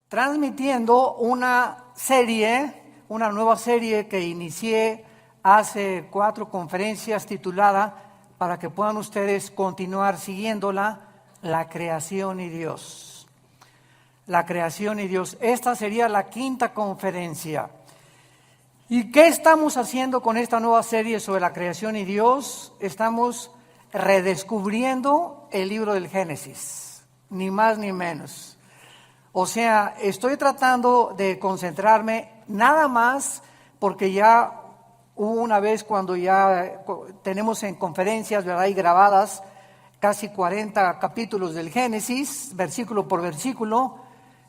transmitiendo una nueva serie que inicié hace 4 conferencias titulada, para que puedan ustedes continuar siguiéndola, La creación y Dios. La creación y Dios. Esta sería la 5ª conferencia. ¿Y qué estamos haciendo con esta nueva serie sobre la creación y Dios? Estamos redescubriendo el libro del Génesis, ni más ni menos. O sea, estoy tratando de concentrarme nada más porque ya hubo una vez cuando ya tenemos en conferencias, ¿verdad?, y grabadas casi 40 capítulos del Génesis, versículo por versículo,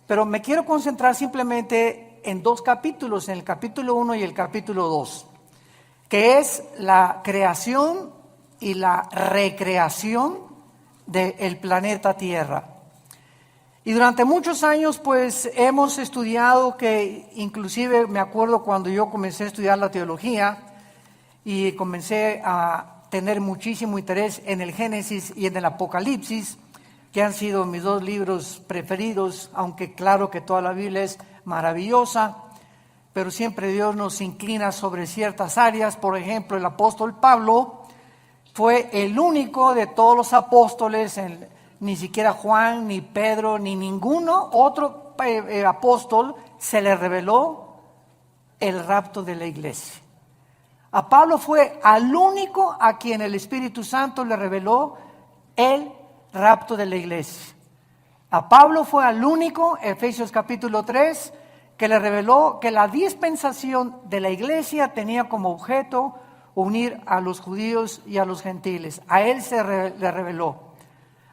pero me quiero concentrar simplemente en 2 capítulos, en el capítulo 1 y el capítulo 2, que es la creación y la recreación del planeta Tierra. Y durante muchos años pues hemos estudiado, que inclusive me acuerdo cuando yo comencé a estudiar la teología y comencé a tener muchísimo interés en el Génesis y en el Apocalipsis, que han sido mis 2 libros preferidos, aunque claro que toda la Biblia es maravillosa, pero siempre Dios nos inclina sobre ciertas áreas. Por ejemplo, el apóstol Pablo fue el único de todos los apóstoles, ni siquiera Juan, ni Pedro, ni ninguno otro apóstol se le reveló el rapto de la iglesia. A Pablo fue al único a quien el Espíritu Santo le reveló el rapto de la iglesia. A Pablo fue al único, Efesios capítulo 3, que le reveló que la dispensación de la iglesia tenía como objeto unir a los judíos y a los gentiles. A él le reveló.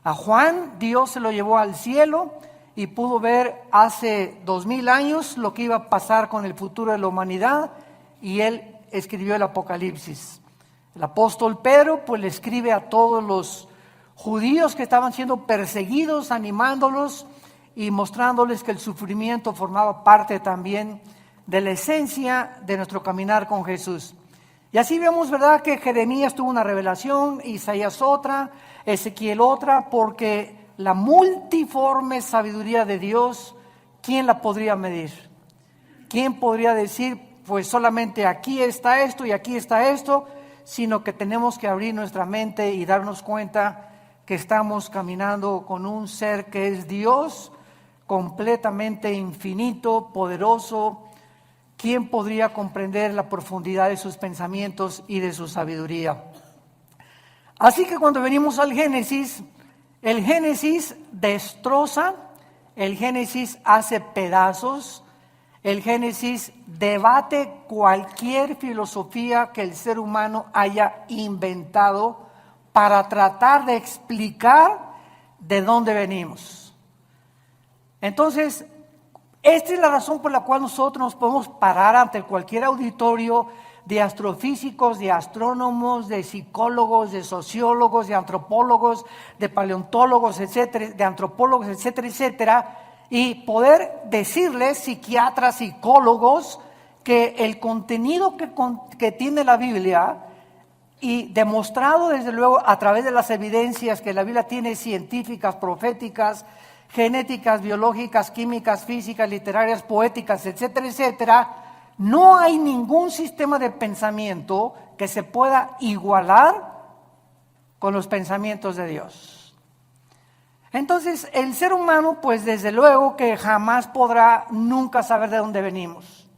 A Juan Dios se lo llevó al cielo y pudo ver hace 2000 años lo que iba a pasar con el futuro de la humanidad, y él escribió el Apocalipsis. El apóstol Pedro pues le escribe a todos los judíos que estaban siendo perseguidos, animándolos y mostrándoles que el sufrimiento formaba parte también de la esencia de nuestro caminar con Jesús. Y así vemos, ¿verdad?, que Jeremías tuvo una revelación, Isaías otra, Ezequiel otra, porque la multiforme sabiduría de Dios, ¿quién la podría medir? ¿Quién podría decir, pues solamente aquí está esto y aquí está esto? Sino que tenemos que abrir nuestra mente y darnos cuenta que estamos caminando con un ser que es Dios, completamente infinito, poderoso. ¿Quién podría comprender la profundidad de sus pensamientos y de su sabiduría? Así que cuando venimos al Génesis, el Génesis destroza, el Génesis hace pedazos, el Génesis debate cualquier filosofía que el ser humano haya inventado para tratar de explicar de dónde venimos. Entonces, esta es la razón por la cual nosotros nos podemos parar ante cualquier auditorio de astrofísicos, de astrónomos, de psicólogos, de sociólogos, de antropólogos, de paleontólogos, etcétera, de antropólogos, etcétera, etcétera, y poder decirles, psiquiatras, psicólogos, que el contenido que tiene la Biblia, y demostrado desde luego a través de las evidencias que la Biblia tiene, científicas, proféticas, genéticas, biológicas, químicas, físicas, literarias, poéticas, etcétera, etcétera, no hay ningún sistema de pensamiento que se pueda igualar con los pensamientos de Dios. Entonces, el ser humano, pues desde luego que jamás podrá nunca saber de dónde venimos.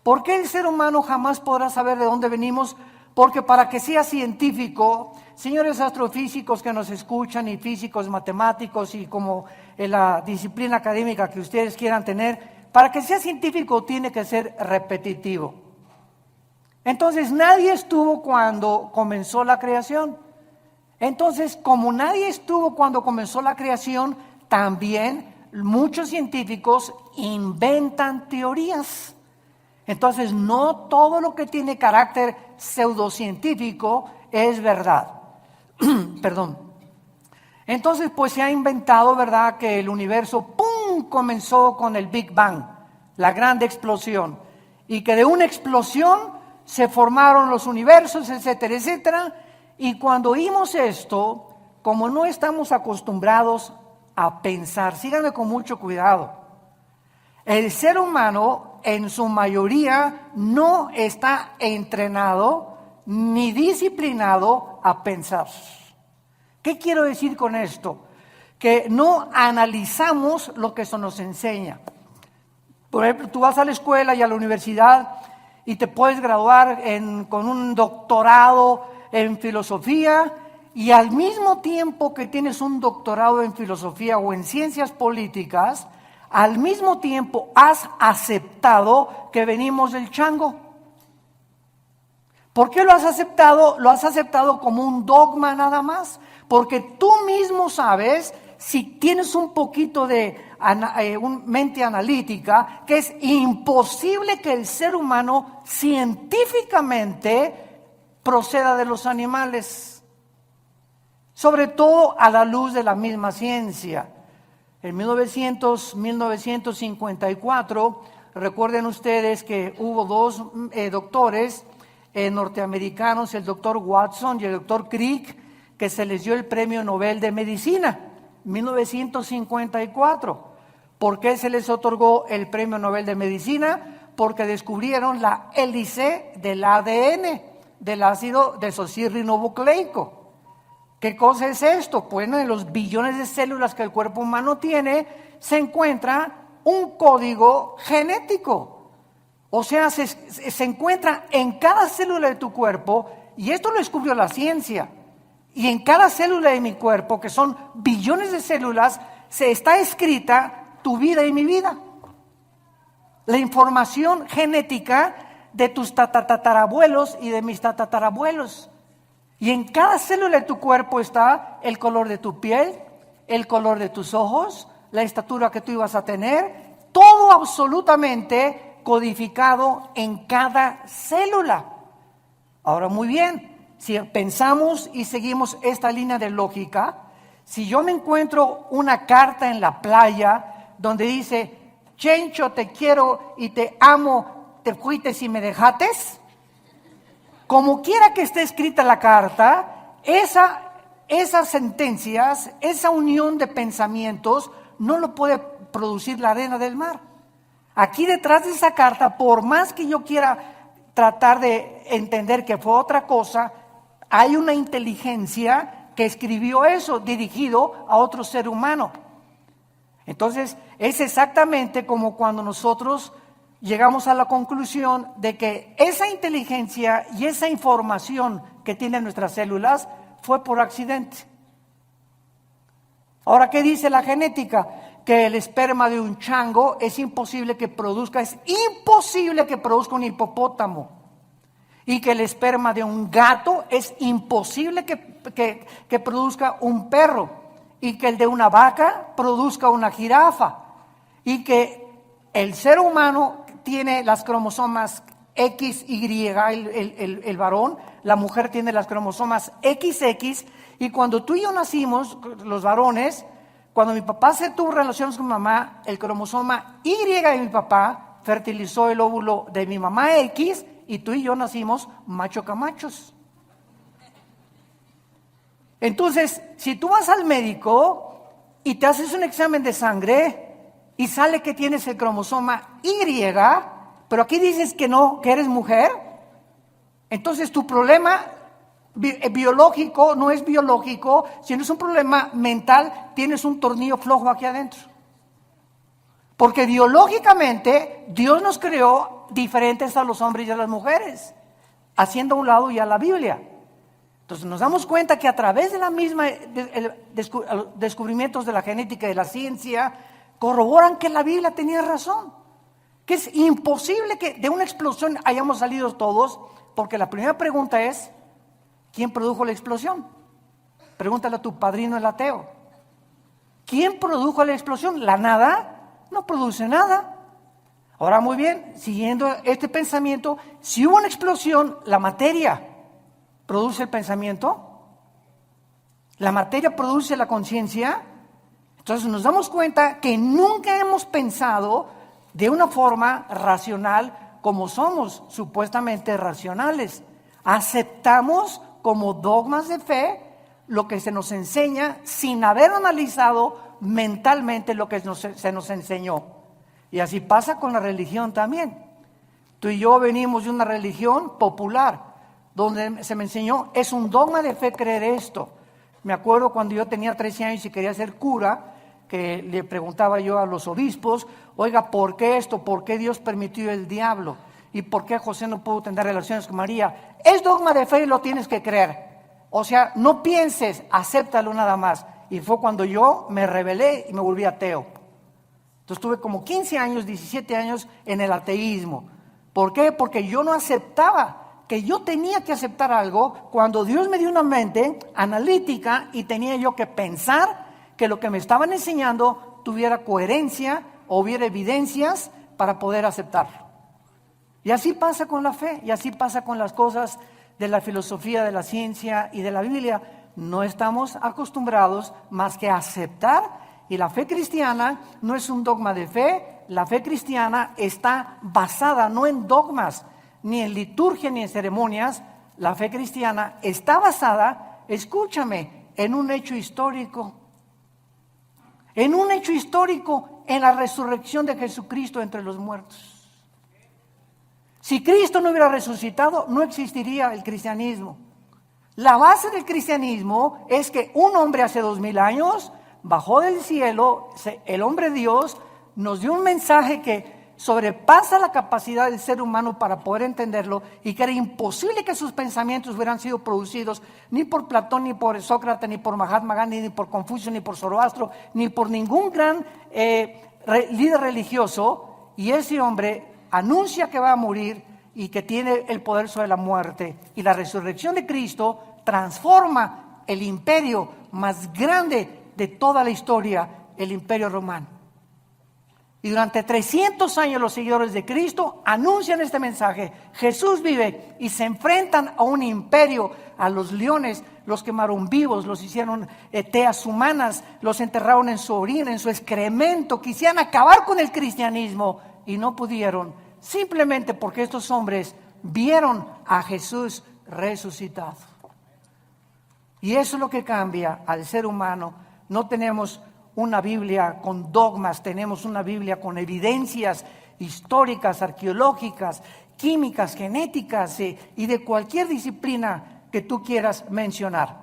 ¿Por qué el ser humano jamás podrá saber de dónde venimos? Porque para que sea científico, señores astrofísicos que nos escuchan, y físicos, matemáticos, y como en la disciplina académica que ustedes quieran tener, para que sea científico tiene que ser repetitivo. Entonces nadie estuvo cuando comenzó la creación. Entonces, como nadie estuvo cuando comenzó la creación, también muchos científicos inventan teorías. Entonces, no todo lo que tiene carácter pseudocientífico es verdad. Perdón. Entonces, pues se ha inventado, ¿verdad?, que el universo, ¡pum!, comenzó con el Big Bang, la gran explosión, y que de una explosión se formaron los universos, etcétera, etcétera. Y cuando oímos esto, como no estamos acostumbrados a pensar, síganme con mucho cuidado, El ser humano en su mayoría no está entrenado ni disciplinado a pensar. ¿Qué quiero decir con esto? Que no analizamos lo que se nos enseña. Por ejemplo, tú vas a la escuela y a la universidad y te puedes graduar con un doctorado en filosofía, y al mismo tiempo que tienes un doctorado en filosofía o en ciencias políticas, al mismo tiempo has aceptado que venimos del chango. ¿Por qué lo has aceptado? Lo has aceptado como un dogma nada más, porque tú mismo sabes, si tienes un poquito de mente analítica, que es imposible que el ser humano científicamente proceda de los animales, sobre todo a la luz de la misma ciencia. En 1954, recuerden ustedes que hubo dos doctores norteamericanos, el doctor Watson y el doctor Crick, que se les dio el Premio Nobel de Medicina, 1954. ¿Por qué se les otorgó el Premio Nobel de Medicina? Porque descubrieron la hélice del ADN, del ácido desoxirribonucleico. ¿Qué cosa es esto? Bueno, en los billones de células que el cuerpo humano tiene, se encuentra un código genético. O sea, se encuentra en cada célula de tu cuerpo, y esto lo descubrió la ciencia. Y en cada célula de mi cuerpo, que son billones de células, se está escrita tu vida y mi vida. La información genética de tus tatarabuelos y de mis tatarabuelos. Y en cada célula de tu cuerpo está el color de tu piel, el color de tus ojos, la estatura que tú ibas a tener, todo absolutamente codificado en cada célula. Ahora, muy bien, si pensamos y seguimos esta línea de lógica, si yo me encuentro una carta en la playa donde dice, Chencho, te quiero y te amo, te fuiste y me dejates, como quiera que esté escrita la carta, esas sentencias, esa unión de pensamientos, no lo puede producir la arena del mar. Aquí detrás de esa carta, por más que yo quiera tratar de entender que fue otra cosa, hay una inteligencia que escribió eso, dirigido a otro ser humano. Entonces, es exactamente como cuando nosotros llegamos a la conclusión de que esa inteligencia y esa información que tienen nuestras células fue por accidente. Ahora, ¿qué dice la genética? Que el esperma de un chango es imposible que produzca un hipopótamo. Y que el esperma de un gato es imposible que produzca un perro. Y que el de una vaca produzca una jirafa. Y que el ser humano tiene las cromosomas XY, el varón, la mujer tiene las cromosomas XX, y cuando tú y yo nacimos, los varones, cuando mi papá se tuvo relaciones con mi mamá, el cromosoma Y de mi papá fertilizó el óvulo de mi mamá X, y tú y yo nacimos macho camachos. Entonces, si tú vas al médico y te haces un examen de sangre y sale que tienes el cromosoma Y, pero aquí dices que no, que eres mujer, entonces tu problema biológico no es biológico, sino es un problema mental, tienes un tornillo flojo aquí adentro. Porque biológicamente Dios nos creó diferentes a los hombres y a las mujeres, haciendo a un lado ya la Biblia. Entonces nos damos cuenta que a través de la misma descubrimientos de la genética y de la ciencia, corroboran que la Biblia tenía razón. Que es imposible que de una explosión hayamos salido todos, porque la primera pregunta es, ¿quién produjo la explosión? Pregúntale a tu padrino el ateo. ¿Quién produjo la explosión? ¿La nada? No produce nada. Ahora, muy bien, siguiendo este pensamiento, si hubo una explosión, la materia produce el pensamiento, la materia produce la conciencia. Entonces nos damos cuenta que nunca hemos pensado de una forma racional como somos supuestamente racionales. Aceptamos como dogmas de fe lo que se nos enseña sin haber analizado mentalmente lo que se nos enseñó. Y así pasa con la religión también. Tú y yo venimos de una religión popular, donde se me enseñó, es un dogma de fe creer esto. Me acuerdo cuando yo tenía 13 años y quería ser cura, que le preguntaba yo a los obispos, oiga, ¿por qué esto? ¿Por qué Dios permitió el diablo? ¿Y por qué José no pudo tener relaciones con María? Es dogma de fe y lo tienes que creer. O sea, no pienses, acéptalo nada más. Y fue cuando yo me rebelé y me volví ateo. Entonces tuve como 15 años, 17 años en el ateísmo. ¿Por qué? Porque yo no aceptaba que yo tenía que aceptar algo cuando Dios me dio una mente analítica y tenía yo que pensar que lo que me estaban enseñando tuviera coherencia o hubiera evidencias para poder aceptarlo. Y así pasa con la fe, y así pasa con las cosas de la filosofía, de la ciencia y de la Biblia. No estamos acostumbrados más que a aceptar, y la fe cristiana no es un dogma de fe. La fe cristiana está basada no en dogmas, ni en liturgia, ni en ceremonias. La fe cristiana está basada, escúchame, en un hecho histórico. En un hecho histórico, en la resurrección de Jesucristo entre los muertos. Si Cristo no hubiera resucitado, no existiría el cristianismo. La base del cristianismo es que un hombre hace 2000 años bajó del cielo, el hombre Dios nos dio un mensaje que sobrepasa la capacidad del ser humano para poder entenderlo, y que era imposible que sus pensamientos hubieran sido producidos ni por Platón, ni por Sócrates, ni por Mahatma Gandhi, ni por Confucio, ni por Zoroastro, ni por ningún gran líder religioso. Y ese hombre anuncia que va a morir y que tiene el poder sobre la muerte, y la resurrección de Cristo transforma el imperio más grande de toda la historia, el imperio romano. Y durante 300 años los seguidores de Cristo anuncian este mensaje: Jesús vive, y se enfrentan a un imperio, a los leones, los quemaron vivos, los hicieron teas humanas, los enterraron en su orina, en su excremento, quisieran acabar con el cristianismo y no pudieron, simplemente porque estos hombres vieron a Jesús resucitado. Y eso es lo que cambia al ser humano. No tenemos una Biblia con dogmas, tenemos una Biblia con evidencias históricas, arqueológicas, químicas, genéticas y de cualquier disciplina que tú quieras mencionar.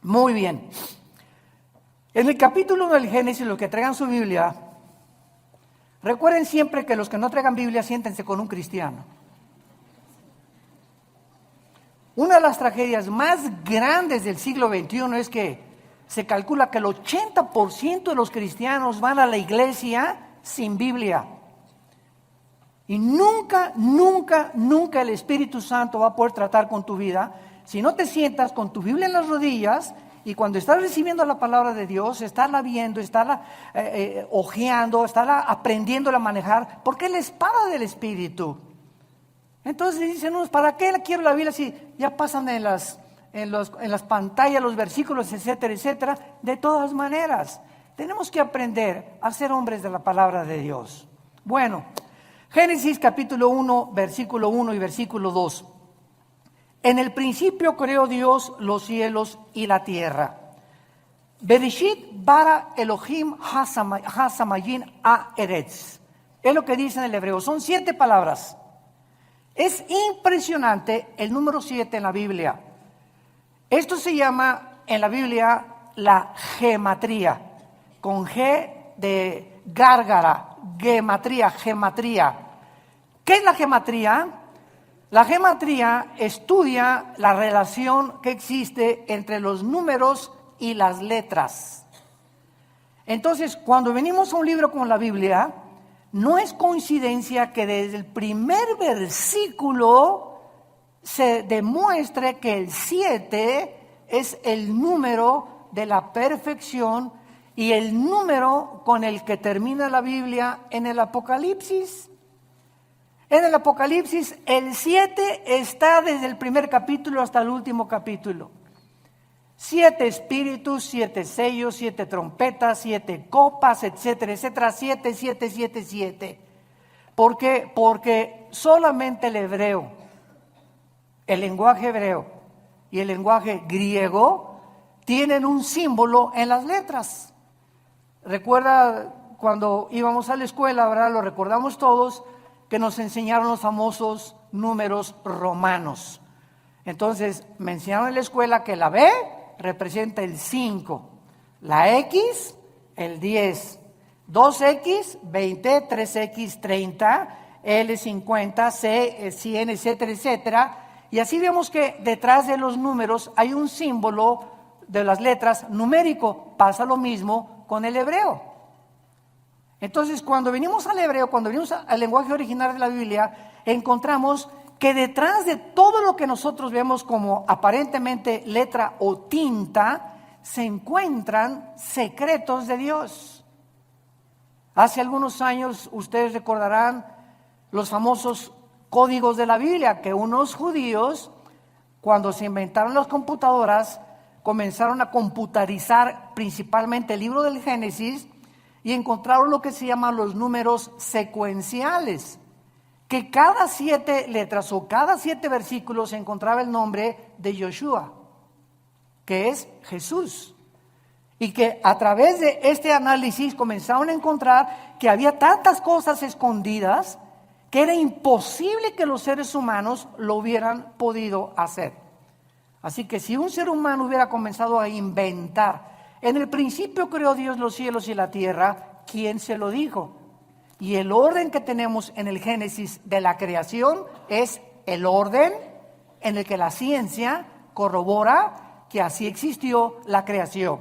Muy bien. En el capítulo 1 del Génesis, los que traigan su Biblia, recuerden siempre que los que no traigan Biblia, siéntense con un cristiano. Una de las tragedias más grandes del siglo XXI es que se calcula que el 80% de los cristianos van a la iglesia sin Biblia. Y nunca el Espíritu Santo va a poder tratar con tu vida si no te sientas con tu Biblia en las rodillas, y cuando estás recibiendo la palabra de Dios, estarla viendo, estarla hojeando, estarla aprendiendo a manejar, porque es la espada del Espíritu. Entonces dicen unos, ¿para qué quiero la Biblia si ya pasan en las pantallas los versículos, etcétera, etcétera? De todas maneras, tenemos que aprender a ser hombres de la palabra de Dios. Bueno, Génesis capítulo 1, versículo 1 y versículo 2. En el principio creó Dios los cielos y la tierra. Bereshit bara Elohim hasamayin haaretz. Es lo que dice en el hebreo. Son 7 palabras. Es impresionante el número 7 en la Biblia. Esto se llama en la Biblia la gematría, con G de gárgara, gematría. ¿Qué es la gematría? La gematría estudia la relación que existe entre los números y las letras. Entonces, cuando venimos a un libro como la Biblia, no es coincidencia que desde el primer versículo se demuestre que el 7 es el número de la perfección y el número con el que termina la Biblia en el Apocalipsis. En el Apocalipsis el 7 está desde el primer capítulo hasta el último capítulo. 7 espíritus, 7 sellos, 7 trompetas, 7 copas, etcétera, etcétera. 7, 7, 7, 7. ¿Por qué? Porque solamente el hebreo, el lenguaje hebreo y el lenguaje griego tienen un símbolo en las letras. Recuerda cuando íbamos a la escuela, ¿verdad? Lo recordamos todos, que nos enseñaron los famosos números romanos. Entonces, me enseñaron en la escuela que la B representa el 5, la X, el 10, 2X, 20, 3X, 30, L, 50, C, 100, etcétera, etcétera. Y así vemos que detrás de los números hay un símbolo de las letras numérico. Pasa lo mismo con el hebreo. Entonces, cuando venimos al hebreo, cuando venimos al lenguaje original de la Biblia, encontramos que detrás de todo lo que nosotros vemos como aparentemente letra o tinta, se encuentran secretos de Dios. Hace algunos años, ustedes recordarán los famosos códigos de la Biblia, que unos judíos, cuando se inventaron las computadoras, comenzaron a computarizar principalmente el libro del Génesis y encontraron lo que se llaman los números secuenciales, que cada 7 letras o cada 7 versículos se encontraba el nombre de Yoshua, que es Jesús. Y que a través de este análisis comenzaron a encontrar que había tantas cosas escondidas que era imposible que los seres humanos lo hubieran podido hacer. Así que si un ser humano hubiera comenzado a inventar, en el principio creó Dios los cielos y la tierra, ¿quién se lo dijo? Y el orden que tenemos en el Génesis de la creación es el orden en el que la ciencia corrobora que así existió la creación.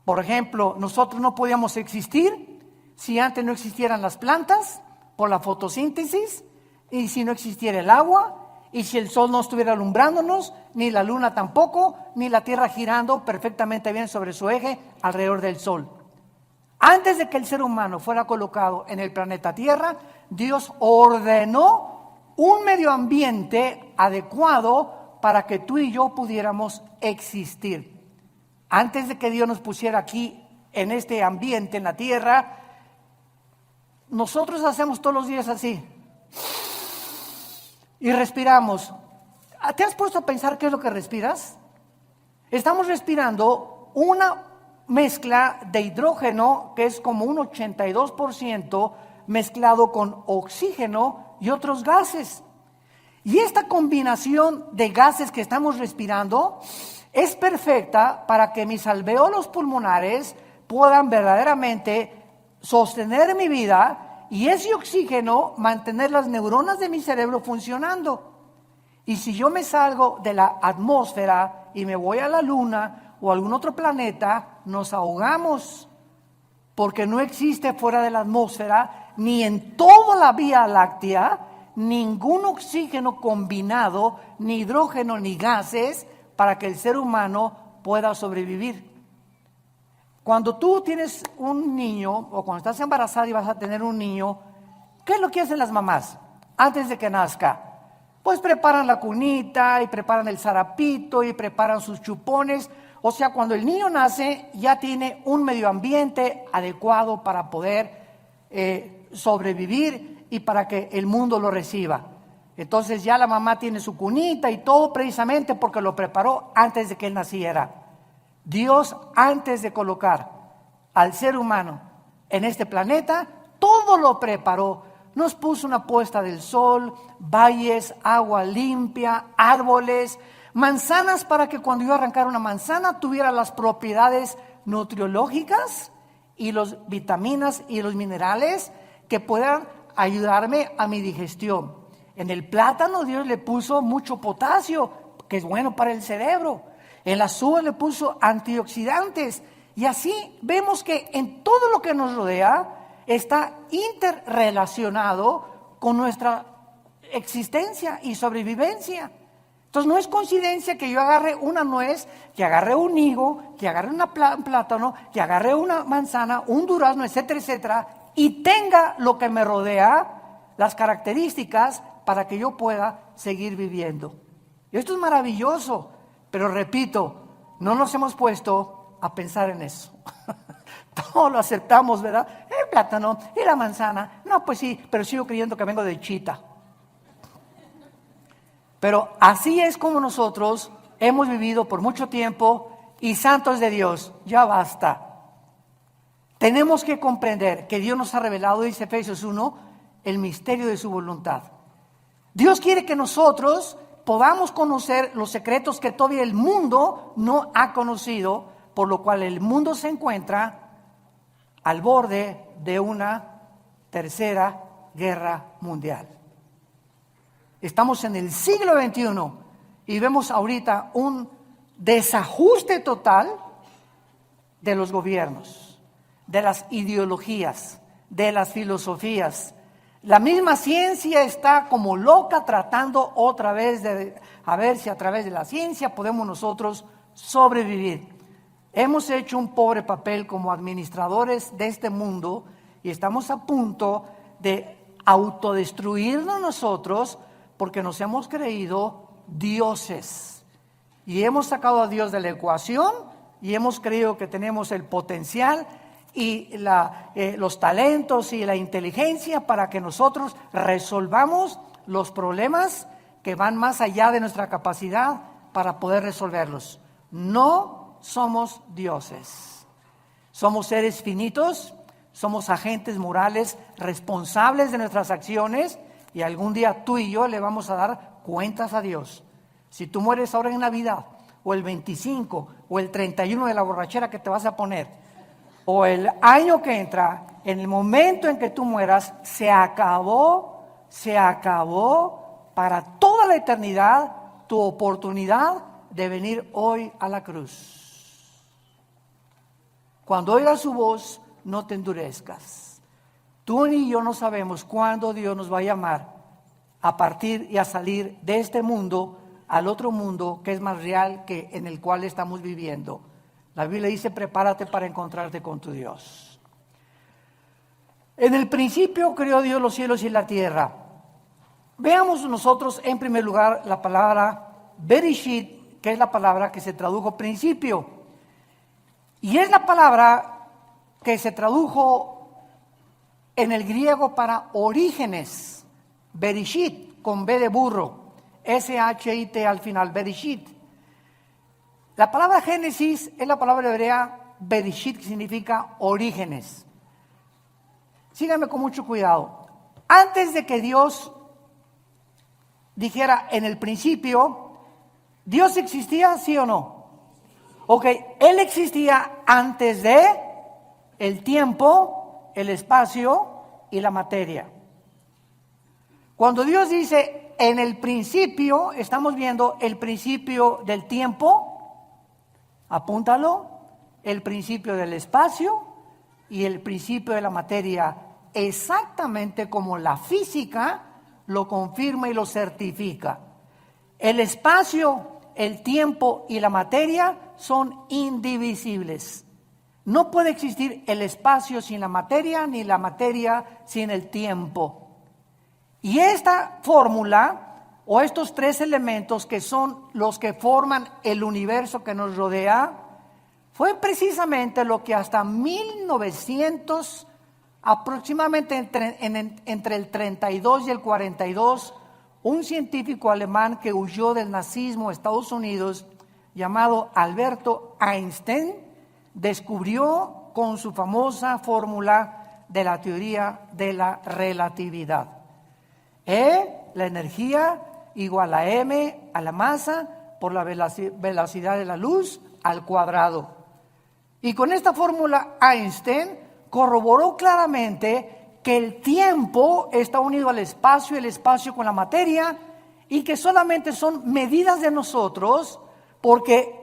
Por ejemplo, nosotros no podíamos existir si antes no existieran las plantas por la fotosíntesis, y si no existiera el agua, y si el sol no estuviera alumbrándonos, ni la luna tampoco, ni la tierra girando perfectamente bien sobre su eje alrededor del sol. Antes de que el ser humano fuera colocado en el planeta Tierra, Dios ordenó un medio ambiente adecuado para que tú y yo pudiéramos existir. Antes de que Dios nos pusiera aquí en este ambiente, en la tierra, nosotros hacemos todos los días así y respiramos. ¿Te has puesto a pensar qué es lo que respiras? Estamos respirando una mezcla de hidrógeno que es como un 82% mezclado con oxígeno y otros gases. Y esta combinación de gases que estamos respirando es perfecta para que mis alvéolos pulmonares puedan verdaderamente sostener mi vida y ese oxígeno mantener las neuronas de mi cerebro funcionando. Y si yo me salgo de la atmósfera y me voy a la luna o a algún otro planeta, nos ahogamos, porque no existe fuera de la atmósfera ni en toda la Vía Láctea ningún oxígeno combinado, ni hidrógeno ni gases para que el ser humano pueda sobrevivir. Cuando tú tienes un niño o cuando estás embarazada y vas a tener un niño, ¿qué es lo que hacen las mamás antes de que nazca? Pues preparan la cunita y preparan el zarapito y preparan sus chupones. O sea, cuando el niño nace ya tiene un medio ambiente adecuado para poder sobrevivir y para que el mundo lo reciba. Entonces ya la mamá tiene su cunita y todo precisamente porque lo preparó antes de que él naciera. Dios, antes de colocar al ser humano en este planeta, todo lo preparó. Nos puso una puesta del sol, valles, agua limpia, árboles, manzanas para que cuando yo arrancara una manzana tuviera las propiedades nutriológicas y las vitaminas y los minerales que puedan ayudarme a mi digestión. En el plátano Dios le puso mucho potasio, que es bueno para el cerebro. En las uvas le puso antioxidantes. Y así vemos que en todo lo que nos rodea está interrelacionado con nuestra existencia y sobrevivencia. Entonces no es coincidencia que yo agarre una nuez, que agarre un higo, que agarre un plátano, que agarre una manzana, un durazno, etcétera, etcétera, y tenga lo que me rodea, las características para que yo pueda seguir viviendo. Y esto es maravilloso, pero repito, no nos hemos puesto a pensar en eso. Todo lo aceptamos, ¿verdad? El plátano y la manzana. No, pues sí, pero sigo creyendo que vengo de Chita. Pero así es como nosotros hemos vivido por mucho tiempo y santos de Dios, ya basta. tenemos que comprender que Dios nos ha revelado, dice Efesios 1, el misterio de su voluntad. Dios quiere que nosotros podamos conocer los secretos que todavía el mundo no ha conocido, por lo cual el mundo se encuentra al borde de una tercera guerra mundial. Estamos en el siglo XXI y vemos ahorita un desajuste total de los gobiernos, de las ideologías, de las filosofías. La misma ciencia está como loca tratando otra vez de a ver si a través de la ciencia podemos nosotros sobrevivir. Hemos hecho un pobre papel como administradores de este mundo y estamos a punto de autodestruirnos nosotros porque nos hemos creído dioses. Y hemos sacado a Dios de la ecuación y hemos creído que tenemos el potencial y los talentos y la inteligencia para que nosotros resolvamos los problemas que van más allá de nuestra capacidad para poder resolverlos. No somos dioses. Somos seres finitos, somos agentes morales responsables de nuestras acciones y algún día tú y yo le vamos a dar cuentas a Dios. Si tú mueres ahora en Navidad, o el 25, o el 31 de la borrachera que te vas a poner, o el año que entra, en el momento en que tú mueras, se acabó para toda la eternidad tu oportunidad de venir hoy a la cruz. Cuando oigas su voz, no te endurezcas. Tú ni yo no sabemos cuándo Dios nos va a llamar a partir y a salir de este mundo al otro mundo que es más real que en el cual estamos viviendo. La Biblia dice, prepárate para encontrarte con tu Dios. En el principio creó Dios los cielos y la tierra. Veamos nosotros en primer lugar la palabra Bereshit, que es la palabra que se tradujo principio. Y es la palabra que se tradujo en el griego para orígenes. Bereshit, con B de burro. S-H-I-T al final, Bereshit. La palabra Génesis es la palabra hebrea Bereshit, que significa orígenes. Síganme con mucho cuidado. Antes de que Dios dijera en el principio, ¿Dios existía, sí o no? Ok, Él existía antes de el tiempo, el espacio y la materia. Cuando Dios dice en el principio, estamos viendo el principio del tiempo, apúntalo, el principio del espacio y el principio de la materia, exactamente como la física lo confirma y lo certifica. El espacio, el tiempo y la materia son indivisibles. No puede existir el espacio sin la materia, ni la materia sin el tiempo. Y esta fórmula, o estos tres elementos que son los que forman el universo que nos rodea, fue precisamente lo que hasta 1900, aproximadamente entre el 32 y el 42, un científico alemán que huyó del nazismo a Estados Unidos, llamado Alberto Einstein, descubrió con su famosa fórmula de la teoría de la relatividad. La energía igual a m a la masa por la velocidad de la luz al cuadrado. Y con esta fórmula Einstein corroboró claramente que el tiempo está unido al espacio y el espacio con la materia y que solamente son medidas de nosotros porque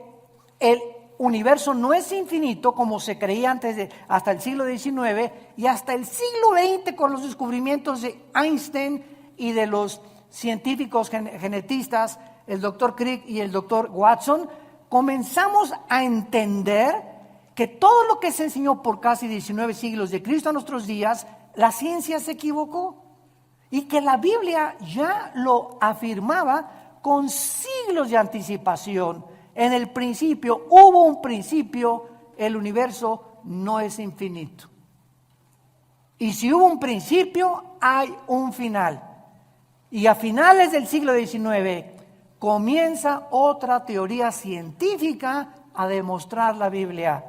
el universo no es infinito como se creía hasta el siglo XIX y hasta el siglo XX con los descubrimientos de Einstein y de los científicos genetistas, el doctor Crick y el doctor Watson, comenzamos a entender que todo lo que se enseñó por casi 19 siglos de Cristo a nuestros días, la ciencia se equivocó y que la Biblia ya lo afirmaba con siglos de anticipación. En el principio, hubo un principio, el universo no es infinito. Y si hubo un principio, hay un final. Y a finales del siglo XIX comienza otra teoría científica a demostrar la Biblia.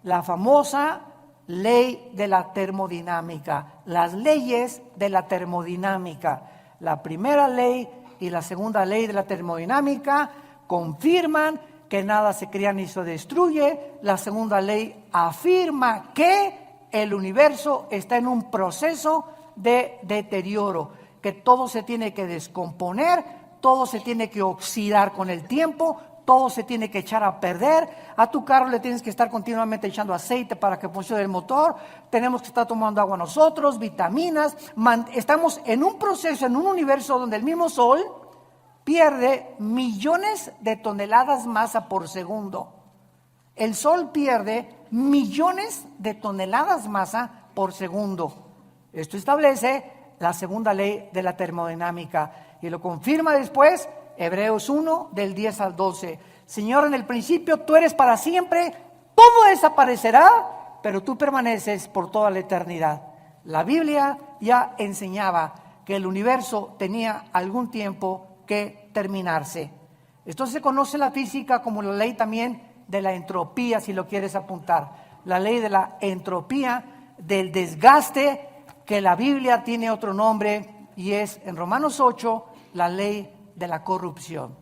La famosa, ley de la termodinámica, las leyes de la termodinámica. La primera ley y la segunda ley de la termodinámica confirman que nada se crea ni se destruye. La segunda ley afirma que el universo está en un proceso de deterioro, que todo se tiene que descomponer, todo se tiene que oxidar con el tiempo, todo se tiene que echar a perder. A tu carro le tienes que estar continuamente echando aceite para que funcione el motor. Tenemos que estar tomando agua nosotros, vitaminas. Estamos en un proceso, en un universo donde el mismo Sol pierde millones de toneladas masa por segundo. El Sol pierde millones de toneladas masa por segundo. Esto establece la segunda ley de la termodinámica y lo confirma después Hebreos 1 del 10 al 12. Señor, en el principio tú eres para siempre, todo desaparecerá, pero tú permaneces por toda la eternidad. La Biblia ya enseñaba que el universo tenía algún tiempo que terminarse. Esto se conoce en la física como la ley también de la entropía, si lo quieres apuntar. La ley de la entropía, del desgaste, que la Biblia tiene otro nombre y es en Romanos 8 la ley de la corrupción.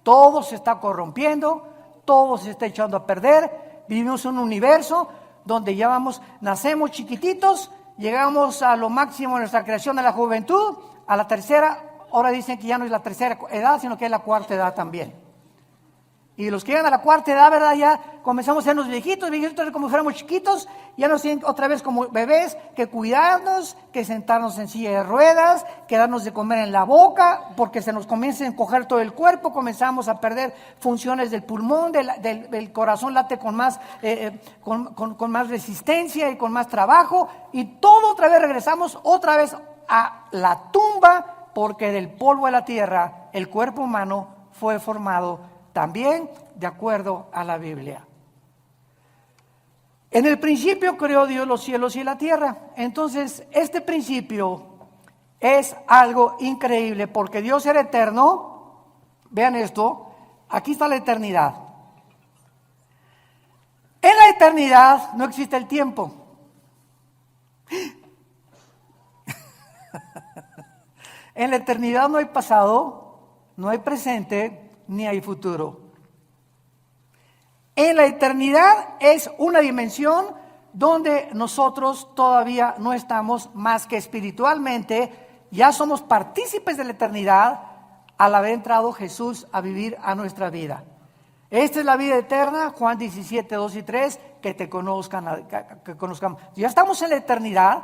Todo se está corrompiendo, todo se está echando a perder. Vivimos en un universo donde ya nacemos chiquititos, llegamos a lo máximo de nuestra creación de la juventud, a la tercera, ahora dicen que ya no es la tercera edad, sino que es la cuarta edad también. Y los que llegan a la cuarta edad, ¿verdad? Ya comenzamos a ser los viejitos como fuéramos chiquitos, ya nos tienen otra vez como bebés, que cuidarnos, que sentarnos en silla de ruedas, que darnos de comer en la boca, porque se nos comienza a encoger todo el cuerpo, comenzamos a perder funciones del pulmón, del corazón late con más, con más resistencia y con más trabajo, y todo otra vez regresamos otra vez a la tumba, porque del polvo de la tierra el cuerpo humano fue formado también de acuerdo a la Biblia. En el principio creó Dios los cielos y la tierra. Entonces, este principio es algo increíble porque Dios era eterno. Vean esto, aquí está la eternidad. En la eternidad no existe el tiempo. En la eternidad no hay pasado, no hay presente, ni hay futuro. En la eternidad es una dimensión donde nosotros todavía no estamos más que espiritualmente, ya somos partícipes de la eternidad al haber entrado Jesús a vivir a nuestra vida. Esta es la vida eterna, Juan 17, 2 y 3, que te conozcan, que conozcamos. Ya estamos en la eternidad,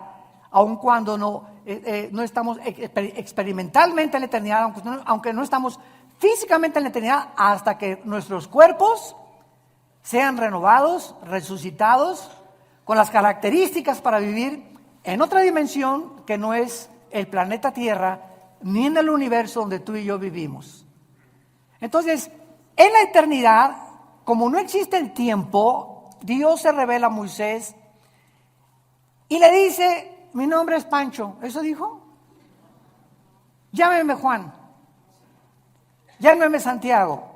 aun cuando no estamos experimentalmente en la eternidad, aunque no estamos físicamente en la eternidad, hasta que nuestros cuerpos sean renovados, resucitados, con las características para vivir en otra dimensión que no es el planeta Tierra, ni en el universo donde tú y yo vivimos. Entonces, en la eternidad, como no existe el tiempo, Dios se revela a Moisés y le dice: mi nombre es Pancho. ¿Eso dijo? Llámeme Juan. Llámeme Santiago.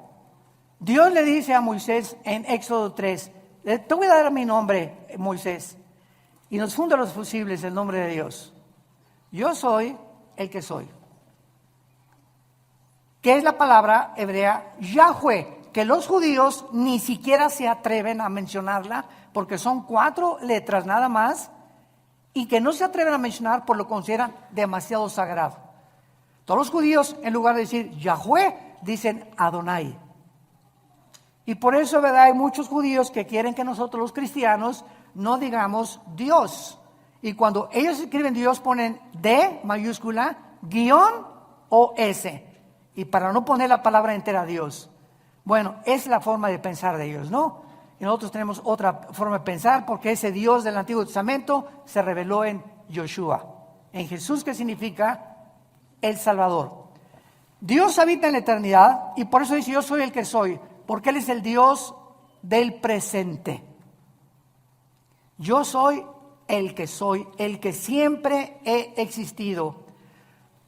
Dios le dice a Moisés en Éxodo 3, te voy a dar mi nombre, Moisés. Y nos funda los fusibles el nombre de Dios. Yo soy el que soy. Que es la palabra hebrea Yahweh, que los judíos ni siquiera se atreven a mencionarla porque son 4 letras nada más y que no se atreven a mencionar por lo que consideran demasiado sagrado. Todos los judíos, en lugar de decir Yahweh, dicen Adonai. Y por eso, ¿verdad? Hay muchos judíos que quieren que nosotros los cristianos no digamos Dios. Y cuando ellos escriben Dios ponen D mayúscula, guión o S. Y para no poner la palabra entera Dios. Bueno, es la forma de pensar de ellos, ¿no? Y nosotros tenemos otra forma de pensar porque ese Dios del Antiguo Testamento se reveló en Yoshua. En Jesús, que significa el Salvador. Dios habita en la eternidad y por eso dice yo soy el que soy. Porque Él es el Dios del presente. Yo soy el que siempre he existido.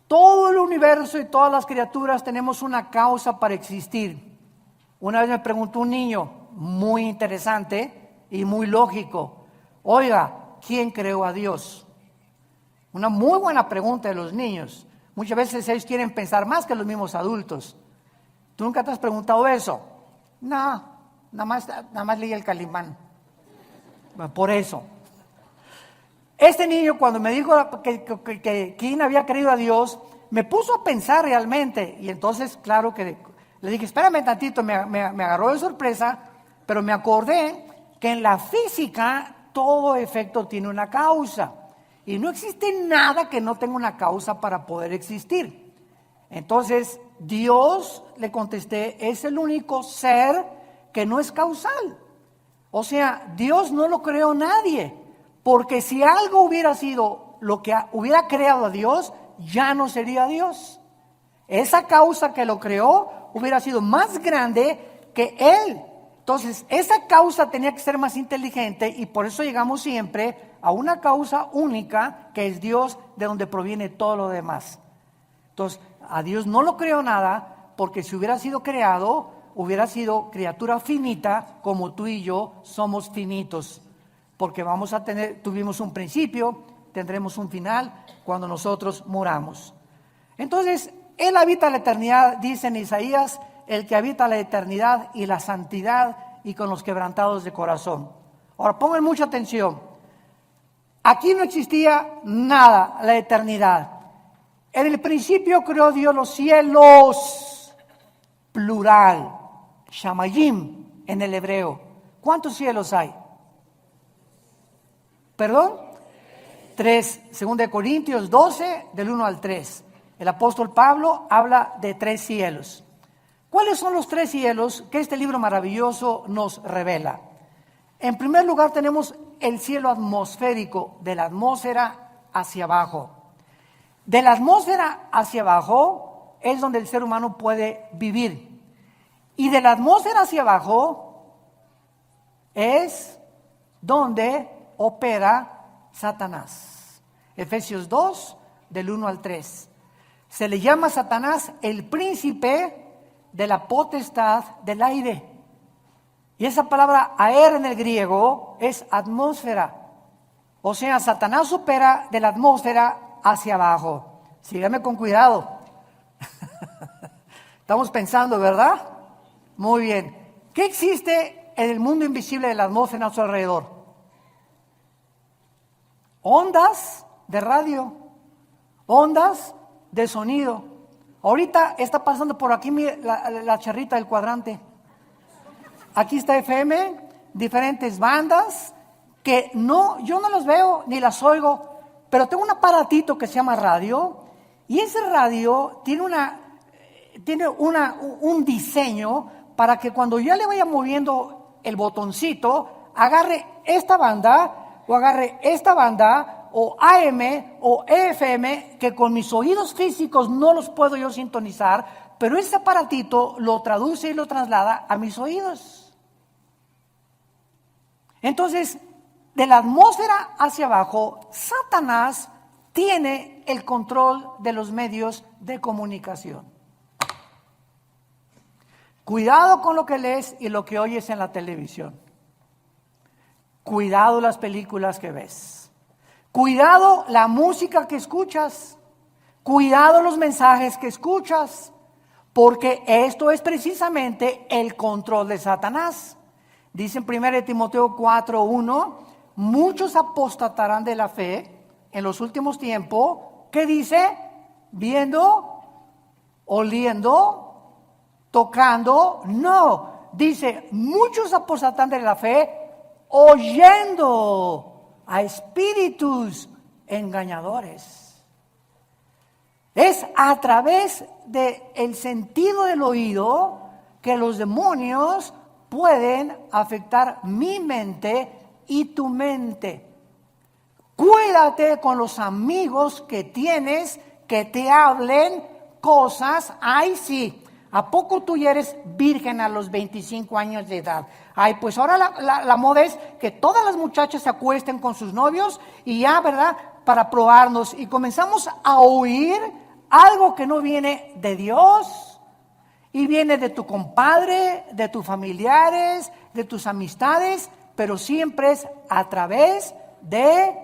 Todo el universo y todas las criaturas tenemos una causa para existir. Una vez me preguntó un niño, muy interesante y muy lógico, Oiga, ¿quién creó a Dios? Una muy buena pregunta de los niños. Muchas veces ellos quieren pensar más que los mismos adultos. ¿Tú nunca te has preguntado eso? No, nada más leí el Calimán. Por eso. Este niño, cuando me dijo que quién había creído a Dios, me puso a pensar realmente. Y entonces, claro que le dije, espérame tantito, me agarró de sorpresa, pero me acordé que en la física todo efecto tiene una causa. Y no existe nada que no tenga una causa para poder existir. Entonces, Dios, le contesté, es el único ser que no es causal. O sea, Dios no lo creó nadie. Porque si algo hubiera sido lo que hubiera creado a Dios, ya no sería Dios. Esa causa que lo creó hubiera sido más grande que Él. Entonces, esa causa tenía que ser más inteligente y por eso llegamos siempre a una causa única que es Dios, de donde proviene todo lo demás. Entonces, a Dios no lo creó nada, porque si hubiera sido creado, hubiera sido criatura finita, como tú y yo somos finitos. Porque tuvimos un principio, tendremos un final cuando nosotros muramos. Entonces, Él habita la eternidad, dice en Isaías, el que habita la eternidad y la santidad y con los quebrantados de corazón. Ahora, pongan mucha atención. Aquí no existía nada, la eternidad. En el principio creó Dios los cielos, plural, shamayim en el hebreo. ¿Cuántos cielos hay? ¿Perdón? 3, 2 Corintios 12, del 1 al 3. El apóstol Pablo habla de 3 cielos. ¿Cuáles son los 3 cielos que este libro maravilloso nos revela? En primer lugar tenemos el cielo atmosférico, de la atmósfera hacia abajo. De la atmósfera hacia abajo es donde el ser humano puede vivir. Y de la atmósfera hacia abajo es donde opera Satanás. Efesios 2, del 1 al 3. Se le llama a Satanás el príncipe de la potestad del aire. Y esa palabra aer en el griego es atmósfera. O sea, Satanás opera de la atmósfera hacia abajo. Sígame con cuidado. Estamos pensando, ¿verdad? Muy bien. ¿Qué existe en el mundo invisible de la atmósfera a nuestro alrededor? Ondas de radio, ondas de sonido. Ahorita está pasando por aquí la charrita del cuadrante. Aquí está FM, diferentes bandas que yo no las veo ni las oigo, pero tengo un aparatito que se llama radio y ese radio tiene un diseño para que cuando yo le vaya moviendo el botoncito, agarre esta banda o agarre esta banda o AM o FM, que con mis oídos físicos no los puedo yo sintonizar, pero ese aparatito lo traduce y lo traslada a mis oídos. Entonces, de la atmósfera hacia abajo, Satanás tiene el control de los medios de comunicación. Cuidado con lo que lees y lo que oyes en la televisión. Cuidado las películas que ves. Cuidado la música que escuchas. Cuidado los mensajes que escuchas. Porque esto es precisamente el control de Satanás. Dice en 1 Timoteo 4:1, muchos apostatarán de la fe en los últimos tiempos. ¿Qué dice? Viendo, oliendo, tocando. No, dice, muchos apostatarán de la fe oyendo a espíritus engañadores. Es a través del sentido del oído que los demonios pueden afectar mi mente y tu mente. Cuídate con los amigos que tienes que te hablen cosas. Ay, sí, ¿a poco tú ya eres virgen a los 25 años de edad? Ay, pues ahora la moda es que todas las muchachas se acuesten con sus novios y ya, ¿verdad? Para probarnos. Y comenzamos a oír algo que no viene de Dios. Y viene de tu compadre, de tus familiares, de tus amistades, pero siempre es a través de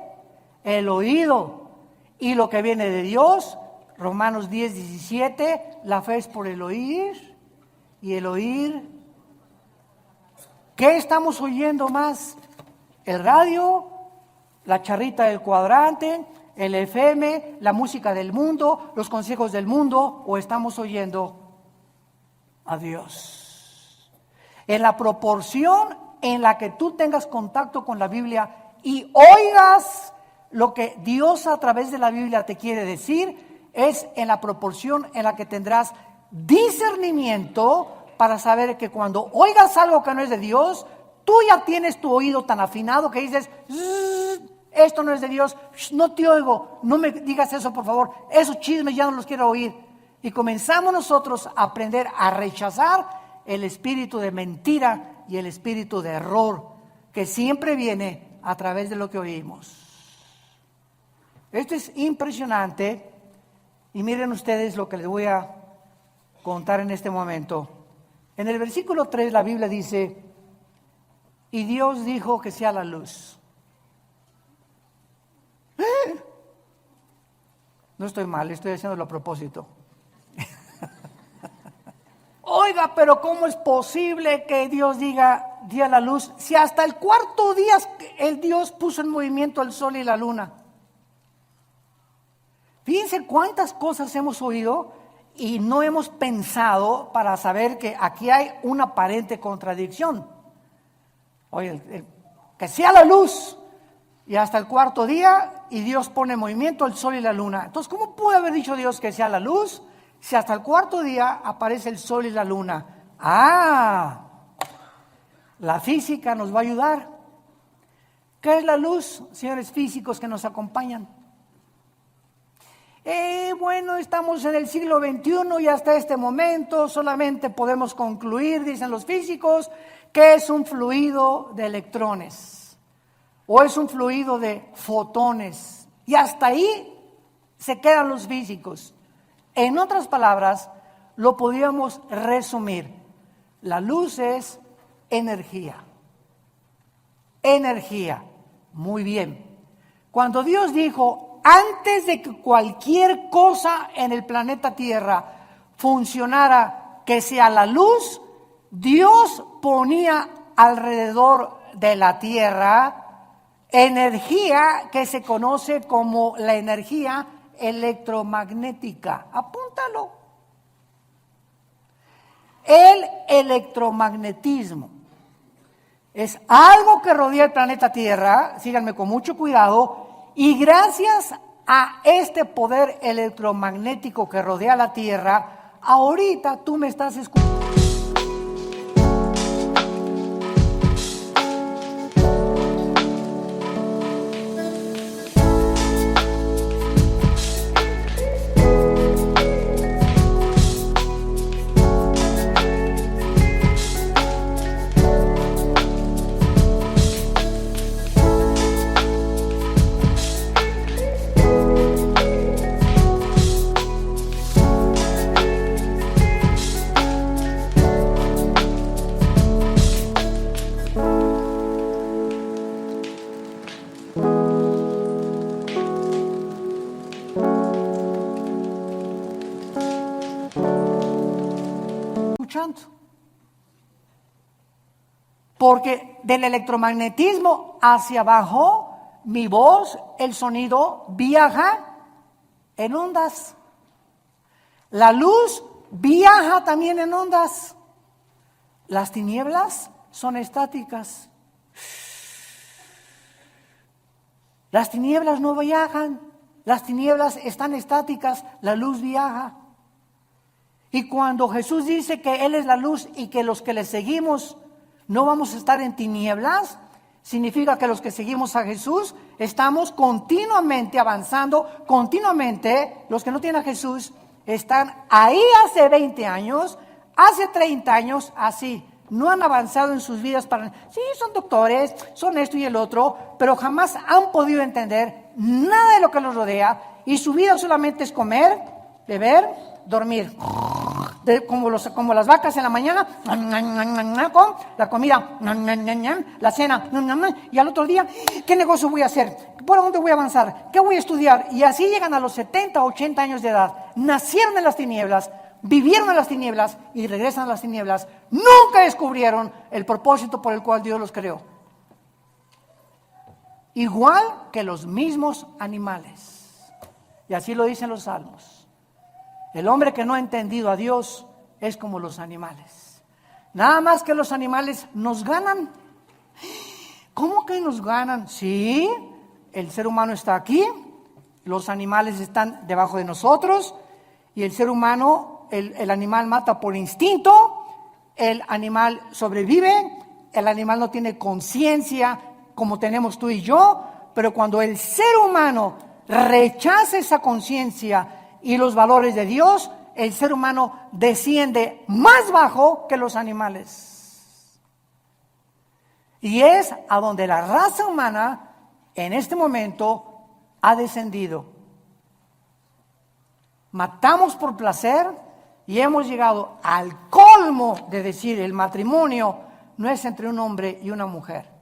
el oído. Y lo que viene de Dios, Romanos 10:17, la fe es por el oír y el oír. ¿Qué estamos oyendo más? ¿El radio? ¿La charrita del cuadrante? ¿El FM? ¿La música del mundo? ¿Los consejos del mundo? ¿O estamos oyendo a Dios? En la proporción en la que tú tengas contacto con la Biblia y oigas lo que Dios a través de la Biblia te quiere decir, es en la proporción en la que tendrás discernimiento para saber que cuando oigas algo que no es de Dios, tú ya tienes tu oído tan afinado que dices, esto no es de Dios, no te oigo, no me digas eso por favor, esos chismes ya no los quiero oír. Y comenzamos nosotros a aprender a rechazar el espíritu de mentira y el espíritu de error que siempre viene a través de lo que oímos. Esto es impresionante y miren ustedes lo que les voy a contar en este momento. En el versículo 3 la Biblia dice, y Dios dijo que sea la luz. No estoy mal, estoy haciéndolo a propósito. Oiga, pero ¿cómo es posible que Dios diga día la luz si hasta el cuarto día el Dios puso en movimiento el sol y la luna? Fíjense cuántas cosas hemos oído y no hemos pensado para saber que aquí hay una aparente contradicción. Oye, que sea la luz y hasta el cuarto día y Dios pone en movimiento el sol y la luna. Entonces, ¿cómo puede haber dicho Dios que sea la luz si hasta el cuarto día aparece el sol y la luna? La física nos va a ayudar. ¿Qué es la luz, señores físicos que nos acompañan? Bueno, estamos en el siglo XXI y hasta este momento solamente podemos concluir, dicen los físicos, que es un fluido de electrones o es un fluido de fotones. Y hasta ahí se quedan los físicos. En otras palabras, lo podríamos resumir. La luz es energía. Energía. Muy bien. Cuando Dios dijo, antes de que cualquier cosa en el planeta Tierra funcionara, que sea la luz, Dios ponía alrededor de la Tierra energía que se conoce como la energía electromagnética. Apúntalo. El electromagnetismo es algo que rodea el planeta Tierra, síganme con mucho cuidado, y gracias a este poder electromagnético que rodea la Tierra, ahorita tú me estás escuchando. Porque del electromagnetismo hacia abajo, mi voz, el sonido, viaja en ondas. La luz viaja también en ondas. Las tinieblas son estáticas. Las tinieblas no viajan. Las tinieblas están estáticas. La luz viaja. Y cuando Jesús dice que Él es la luz y que los que le seguimos no vamos a estar en tinieblas, significa que los que seguimos a Jesús estamos continuamente avanzando, continuamente. Los que no tienen a Jesús están ahí hace 20 años, hace 30 años, así. No han avanzado en sus vidas sí, son doctores, son esto y el otro, pero jamás han podido entender nada de lo que los rodea y su vida solamente es comer, beber, dormir. como las vacas en la mañana, con la comida, la cena, y al otro día, ¿qué negocio voy a hacer? ¿Por dónde voy a avanzar? ¿Qué voy a estudiar? Y así llegan a los 70, 80 años de edad, nacieron en las tinieblas, vivieron en las tinieblas y regresan a las tinieblas. Nunca descubrieron el propósito por el cual Dios los creó. Igual que los mismos animales. Y así lo dicen los salmos. El hombre que no ha entendido a Dios es como los animales. Nada más que los animales nos ganan. ¿Cómo que nos ganan? Sí, el ser humano está aquí, los animales están debajo de nosotros y el ser humano, el animal mata por instinto, el animal sobrevive, el animal no tiene conciencia como tenemos tú y yo, pero cuando el ser humano rechaza esa conciencia y los valores de Dios, el ser humano desciende más bajo que los animales. Y es a donde la raza humana en este momento ha descendido. Matamos por placer y hemos llegado al colmo de decir el matrimonio no es entre un hombre y una mujer.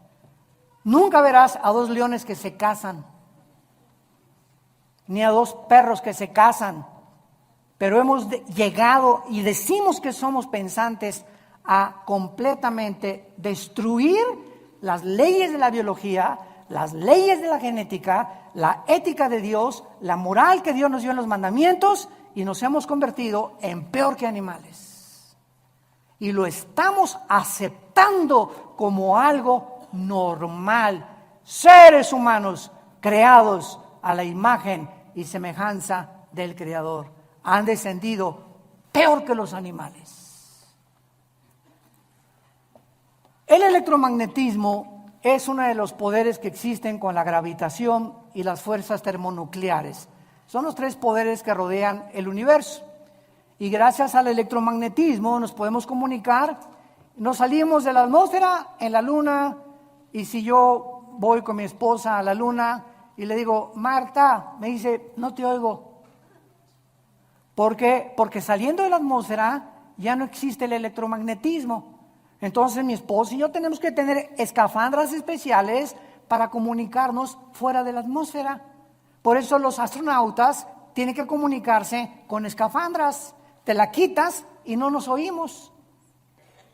Nunca verás a dos leones que se casan, ni a dos perros que se casan, pero hemos llegado y decimos que somos pensantes a completamente destruir las leyes de la biología, las leyes de la genética, la ética de Dios, la moral que Dios nos dio en los mandamientos, y nos hemos convertido en peor que animales. Y lo estamos aceptando como algo normal. Seres humanos creados a la imagen y semejanza del Creador han descendido peor que los animales. El electromagnetismo es uno de los poderes que existen con la gravitación y las fuerzas termonucleares. Son los tres poderes que rodean el universo. Y gracias al electromagnetismo nos podemos comunicar. Nos salimos de la atmósfera en la luna. Y si yo voy con mi esposa a la luna y le digo, Marta, me dice, no te oigo. ¿Por qué? Porque saliendo de la atmósfera ya no existe el electromagnetismo. Entonces mi esposa y yo tenemos que tener escafandras especiales para comunicarnos fuera de la atmósfera. Por eso los astronautas tienen que comunicarse con escafandras. Te la quitas y no nos oímos.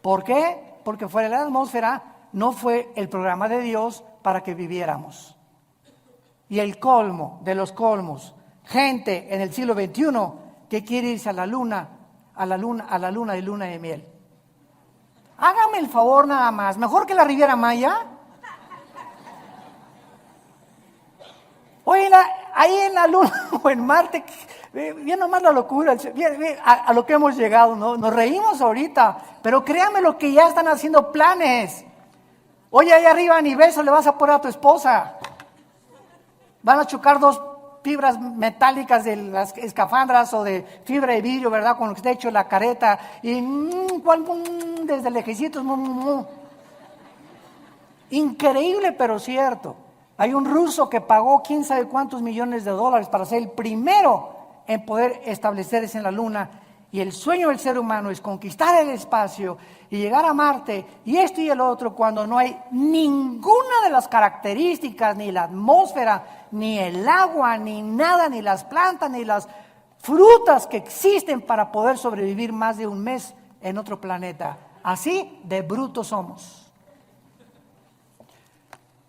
¿Por qué? Porque fuera de la atmósfera no fue el programa de Dios para que viviéramos. Y el colmo de los colmos, gente en el siglo XXI que quiere irse a la luna de luna de miel. Hágame el favor nada más, mejor que la Riviera Maya. Oye, ahí en la luna o en Marte, bien nomás la locura, bien, a lo que hemos llegado, ¿no? Nos reímos ahorita, pero créanme lo que ya están haciendo planes. Oye, ahí arriba ni beso le vas a poner a tu esposa. Van a chocar dos fibras metálicas de las escafandras o de fibra de vidrio, ¿verdad? Con lo que está hecho la careta. Y desde lejecitos. Increíble, pero cierto. Hay un ruso que pagó quién sabe cuántos millones de dólares para ser el primero en poder establecerse en la luna. Y el sueño del ser humano es conquistar el espacio y llegar a Marte y esto y el otro cuando no hay ninguna de las características, ni la atmósfera, ni el agua, ni nada, ni las plantas, ni las frutas que existen para poder sobrevivir más de un mes en otro planeta. Así de brutos somos.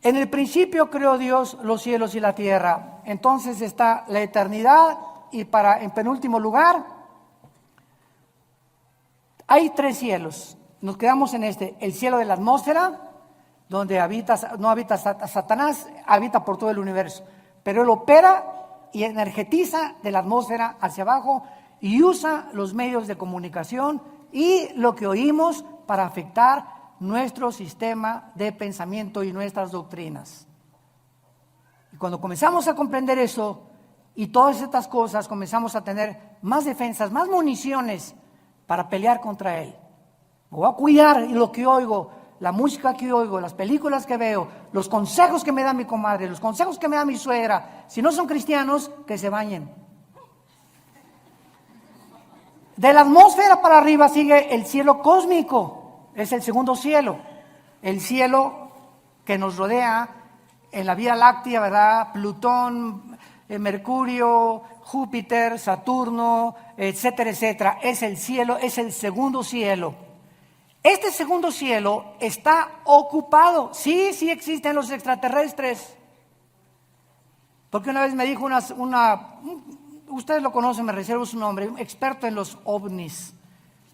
En el principio creó Dios los cielos y la tierra. Entonces está la eternidad y en penúltimo lugar hay tres cielos. Nos quedamos en el cielo de la atmósfera, donde no habita Satanás, habita por todo el universo. Pero él opera y energetiza de la atmósfera hacia abajo y usa los medios de comunicación y lo que oímos para afectar nuestro sistema de pensamiento y nuestras doctrinas. Y cuando comenzamos a comprender eso y todas estas cosas, comenzamos a tener más defensas, más municiones para pelear contra él. Me voy a cuidar lo que oigo, la música que oigo, las películas que veo, los consejos que me da mi comadre, los consejos que me da mi suegra. Si no son cristianos, que se bañen. De la atmósfera para arriba sigue el cielo cósmico, es el segundo cielo, el cielo que nos rodea en la Vía Láctea, ¿verdad? Plutón, Mercurio, Júpiter, Saturno, etcétera, etcétera. Es el cielo, es el segundo cielo. Este segundo cielo está ocupado. Sí existen los extraterrestres. Porque una vez me dijo ustedes lo conocen, me reservo su nombre, un experto en los ovnis.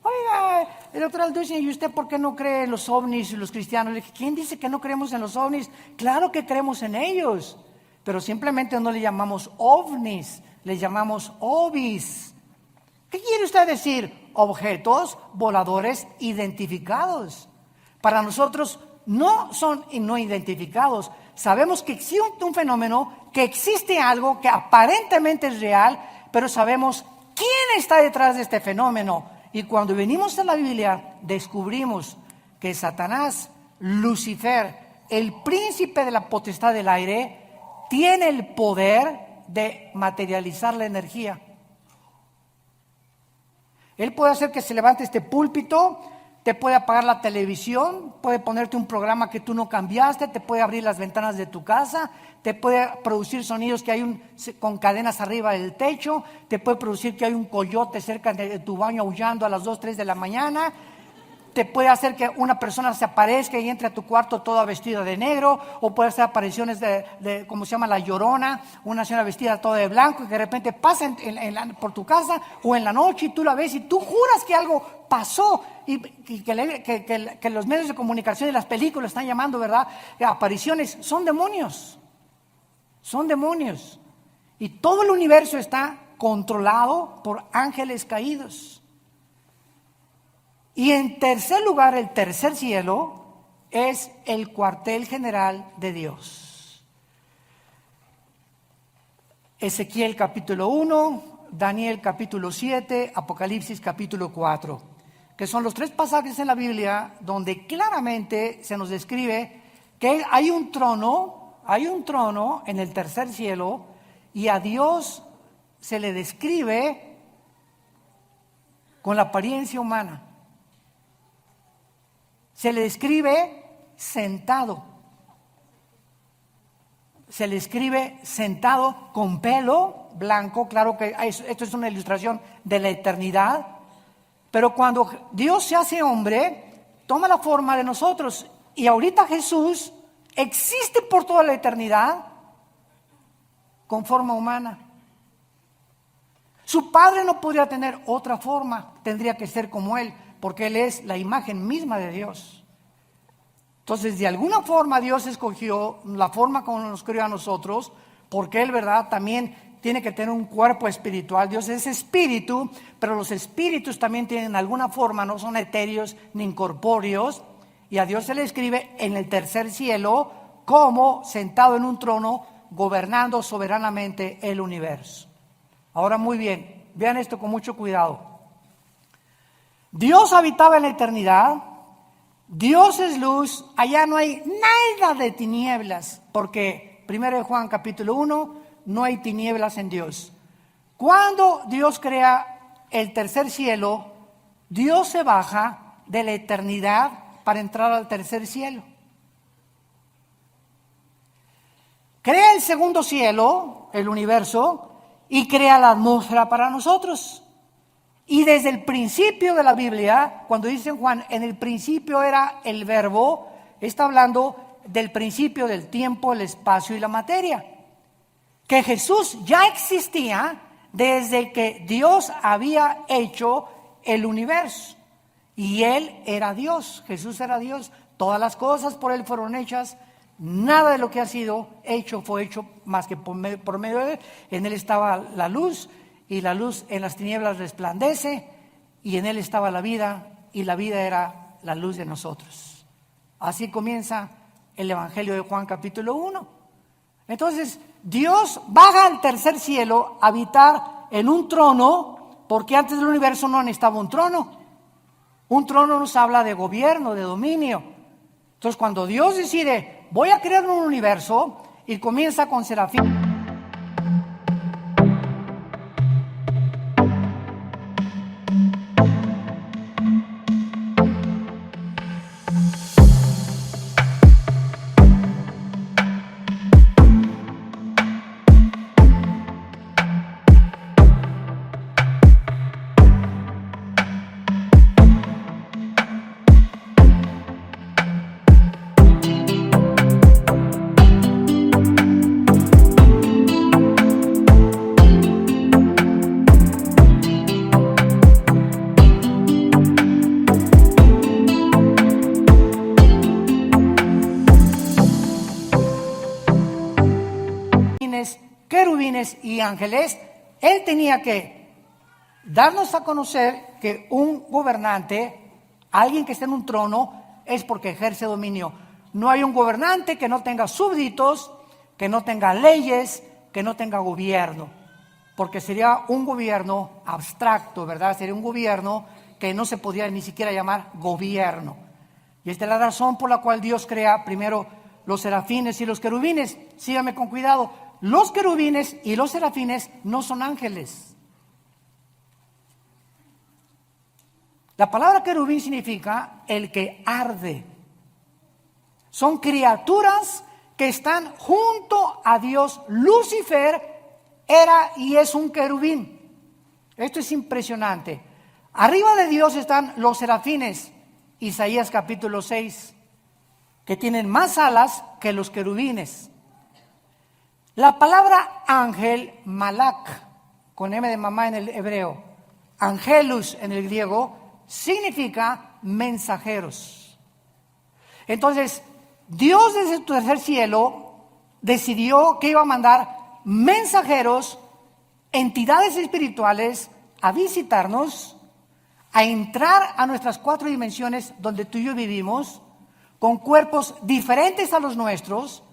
Oiga, el doctor Alducin, ¿y usted por qué no cree en los ovnis y los cristianos? Le dije, ¿quién dice que no creemos en los ovnis? Claro que creemos en ellos, pero simplemente no le llamamos ovnis, le llamamos ovis. ¿Qué quiere usted decir? Objetos voladores identificados. Para nosotros no son no identificados. Sabemos que existe un fenómeno, que existe algo que aparentemente es real, pero sabemos quién está detrás de este fenómeno. Y cuando venimos a la Biblia, descubrimos que Satanás, Lucifer, el príncipe de la potestad del aire, tiene el poder de materializar la energía. Él puede hacer que se levante este púlpito, te puede apagar la televisión, puede ponerte un programa que tú no cambiaste, te puede abrir las ventanas de tu casa, te puede producir sonidos que hay con cadenas arriba del techo, te puede producir que hay un coyote cerca de tu baño aullando a las 2, 3 de la mañana, te puede hacer que una persona se aparezca y entre a tu cuarto toda vestida de negro, o puede hacer apariciones de ¿cómo se llama? La Llorona, una señora vestida toda de blanco y que de repente pasa por tu casa o en la noche y tú la ves y tú juras que algo pasó y que los medios de comunicación y las películas están llamando, ¿verdad? Apariciones. Son demonios. Y todo el universo está controlado por ángeles caídos. Y en tercer lugar, el tercer cielo es el cuartel general de Dios. Ezequiel capítulo 1, Daniel capítulo 7, Apocalipsis capítulo 4, que son los tres pasajes en la Biblia donde claramente se nos describe que hay un trono en el tercer cielo y a Dios se le describe con la apariencia humana. Se le describe sentado. Se le escribe sentado con pelo blanco. Claro que esto es una ilustración de la eternidad. Pero cuando Dios se hace hombre, toma la forma de nosotros. Y ahorita Jesús existe por toda la eternidad con forma humana. Su Padre no podría tener otra forma, tendría que ser como Él, porque Él es la imagen misma de Dios. Entonces, de alguna forma Dios escogió la forma como nos creó a nosotros, porque Él, ¿verdad?, también tiene que tener un cuerpo espiritual. Dios es espíritu, pero los espíritus también tienen alguna forma, no son etéreos ni incorpóreos, y a Dios se le escribe en el tercer cielo como sentado en un trono, gobernando soberanamente el universo. Ahora muy bien, vean esto con mucho cuidado. Dios habitaba en la eternidad, Dios es luz, allá no hay nada de tinieblas, porque 1 Juan capítulo 1, no hay tinieblas en Dios. Cuando Dios crea el tercer cielo, Dios se baja de la eternidad para entrar al tercer cielo. Crea el segundo cielo, el universo, y crea la atmósfera para nosotros. Y desde el principio de la Biblia, cuando dice Juan, en el principio era el verbo, está hablando del principio del tiempo, el espacio y la materia. Que Jesús ya existía desde que Dios había hecho el universo. Y Él era Dios, Jesús era Dios. Todas las cosas por Él fueron hechas. Nada de lo que ha sido hecho fue hecho más que por medio de Él. En Él estaba la luz, y la luz en las tinieblas resplandece, y en Él estaba la vida, y la vida era la luz de nosotros. Así comienza el Evangelio de Juan capítulo 1. Entonces, Dios baja al tercer cielo a habitar en un trono, porque antes del universo no necesitaba un trono. Un trono nos habla de gobierno, de dominio. Entonces, cuando Dios decide, voy a crear un universo, y comienza con serafín. querubines y ángeles, Él tenía que darnos a conocer que un gobernante, alguien que esté en un trono, es porque ejerce dominio. No hay un gobernante que no tenga súbditos, que no tenga leyes, que no tenga gobierno, porque sería un gobierno abstracto, ¿verdad? Sería un gobierno que no se podía ni siquiera llamar gobierno. Y esta es la razón por la cual Dios crea primero los serafines y los querubines. Síganme con cuidado. Los querubines y los serafines no son ángeles. La palabra querubín significa el que arde. Son criaturas que están junto a Dios. Lucifer era y es un querubín. Esto es impresionante. Arriba de Dios están los serafines, Isaías capítulo 6, que tienen más alas que los querubines. La palabra ángel, malak, con M de mamá en el hebreo, angelus en el griego, significa mensajeros. Entonces, Dios desde su tercer cielo decidió que iba a mandar mensajeros, entidades espirituales, a visitarnos, a entrar a nuestras 4 dimensiones donde tú y yo vivimos, con cuerpos diferentes a los nuestros,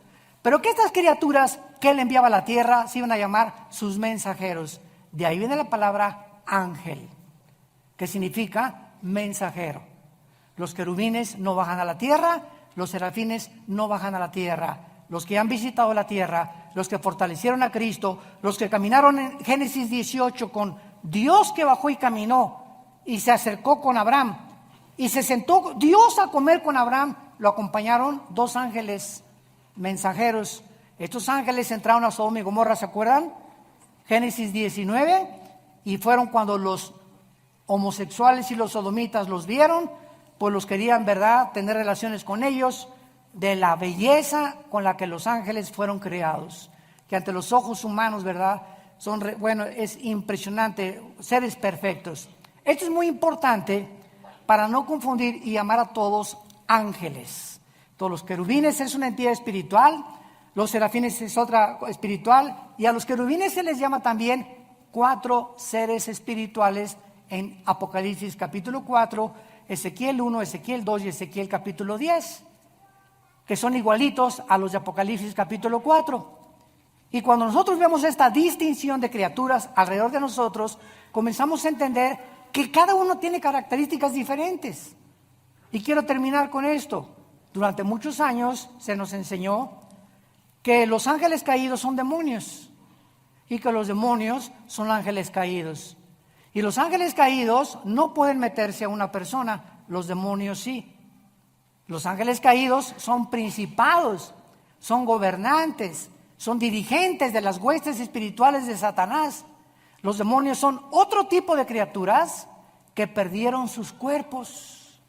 pero que estas criaturas que Él enviaba a la tierra se iban a llamar sus mensajeros. De ahí viene la palabra ángel, que significa mensajero. Los querubines no bajan a la tierra, los serafines no bajan a la tierra. Los que han visitado la tierra, los que fortalecieron a Cristo, los que caminaron en Génesis 18 con Dios que bajó y caminó y se acercó con Abraham y se sentó Dios a comer con Abraham, lo acompañaron 2 ángeles mensajeros. Estos ángeles entraron a Sodoma y Gomorra, ¿se acuerdan? Génesis 19, y fueron cuando los homosexuales y los sodomitas los vieron, pues los querían, ¿verdad?, tener relaciones con ellos, de la belleza con la que los ángeles fueron creados, que ante los ojos humanos, ¿verdad?, bueno, es impresionante, seres perfectos. Esto es muy importante para no confundir y llamar a todos ángeles. Todos los querubines es una entidad espiritual, los serafines es otra espiritual, y a los querubines se les llama también 4 seres espirituales en Apocalipsis capítulo 4, Ezequiel 1, Ezequiel 2 y Ezequiel capítulo 10, que son igualitos a los de Apocalipsis capítulo 4. Y cuando nosotros vemos esta distinción de criaturas alrededor de nosotros, comenzamos a entender que cada uno tiene características diferentes. Y quiero terminar con esto. Durante muchos años se nos enseñó que los ángeles caídos son demonios y que los demonios son ángeles caídos. Y los ángeles caídos no pueden meterse a una persona, los demonios sí. Los ángeles caídos son principados, son gobernantes, son dirigentes de las huestes espirituales de Satanás. Los demonios son otro tipo de criaturas que perdieron sus cuerpos.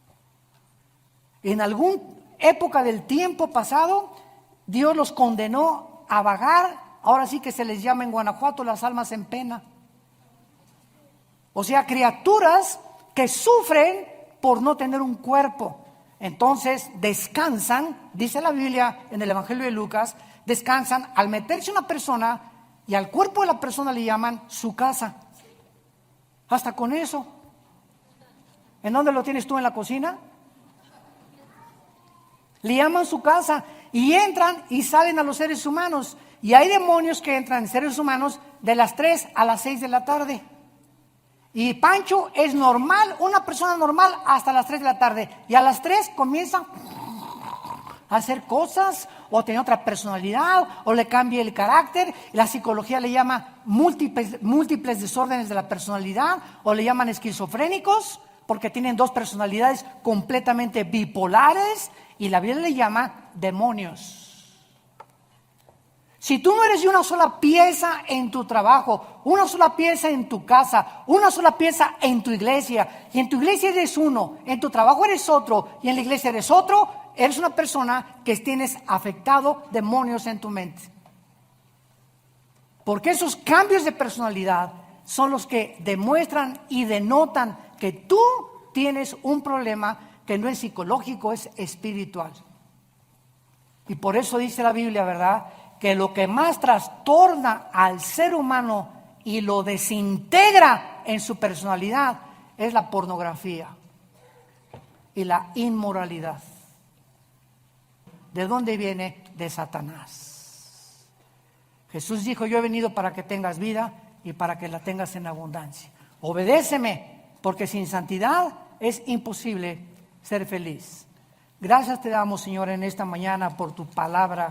En alguna época del tiempo pasado, Dios los condenó a vagar. Ahora sí que se les llama en Guanajuato las almas en pena. O sea, criaturas que sufren por no tener un cuerpo. Entonces descansan, dice la Biblia en el Evangelio de Lucas, descansan al meterse una persona y al cuerpo de la persona le llaman su casa. Hasta con eso. ¿En dónde lo tienes tú, en la cocina? Le llaman su casa y entran y salen a los seres humanos. Y hay demonios que entran en seres humanos de las 3 a las 6 de la tarde. Y Pancho es normal, una persona normal hasta las 3 de la tarde. Y a las 3 comienzan a hacer cosas, o tener otra personalidad, o le cambia el carácter. La psicología le llama múltiples desórdenes de la personalidad, o le llaman esquizofrénicos, porque tienen 2 personalidades completamente bipolares, y la Biblia le llama demonios. Si tú no eres de una sola pieza en tu trabajo, una sola pieza en tu casa, una sola pieza en tu iglesia, y en tu iglesia eres uno, en tu trabajo eres otro, y en la iglesia eres otro, eres una persona que tienes afectado demonios en tu mente. Porque esos cambios de personalidad son los que demuestran y denotan que tú tienes un problema que no es psicológico, es espiritual. Y por eso dice la Biblia, ¿verdad?, que lo que más trastorna al ser humano y lo desintegra en su personalidad es la pornografía y la inmoralidad. ¿De dónde viene? De Satanás. Jesús dijo: yo he venido para que tengas vida y para que la tengas en abundancia. Obedéceme, porque sin santidad es imposible ser feliz. Gracias te damos, Señor, en esta mañana por tu palabra.